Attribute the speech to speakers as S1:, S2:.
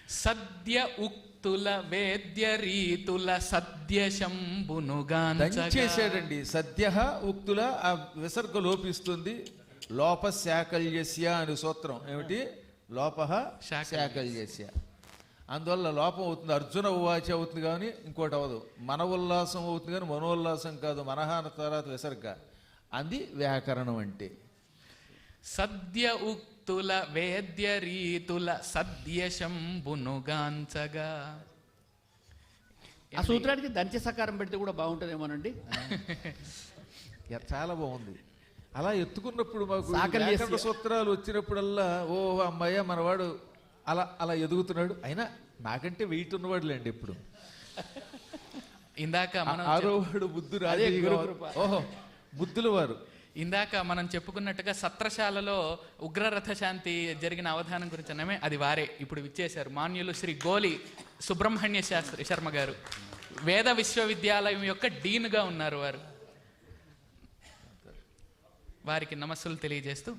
S1: సద్య ఉక్తుల వేద్య రీతుల సద్య శంభునుగాంచేసాడండి.
S2: సద్య ఉక్తుల ఆ విసర్గ లోపిస్తుంది. లోప శాకల్యస్య అని సూత్రం ఏమిటి? లోప శాకల్యస్య. అందువల్ల లోపం అవుతుంది. అర్జున ఉవాచ అవుతుంది కానీ ఇంకోటి అవ్వదు. మన ఉల్లాసం అవుతుంది కానీ మనోల్లాసం కాదు. మనహాన తర్వాత విసర్గ. అది వ్యాకరణం అంటే.
S1: సద్య ఉక్తుల వేద్య రీతుల సద్య శంభునుగాంచగా.
S3: ఆ సూత్రానికి దంచె సకారం పెడితే కూడా బాగుంటుందేమోనండి.
S2: చాలా బాగుంది. అలా ఎత్తుకున్నప్పుడు మాకు వ్యాకరణ సూత్రాలు వచ్చినప్పుడల్లా ఓహో అమ్మాయ మనవాడు అలా అలా ఎదుగుతున్నాడు. అయినా నాకంటే వెయిట్ ఉన్నవాడులేండి ఎప్పుడు.
S1: ఇందాక
S2: ఆరోవాడు బుద్ధు రాజే. ఓహో బుద్ధుల వారు.
S1: ఇందాక మనం చెప్పుకున్నట్టుగా సత్రశాలలో ఉగ్రరథ శాంతి జరిగిన అవధానం గురించి అన్నమే అది వారే ఇప్పుడు విచ్చేశారు. మాన్యులు శ్రీ గోలి సుబ్రహ్మణ్య శాస్త్రి శర్మ గారు. వేద విశ్వవిద్యాలయం యొక్క డీన్గా ఉన్నారు వారు. వారికి నమస్సులు తెలియజేస్తూ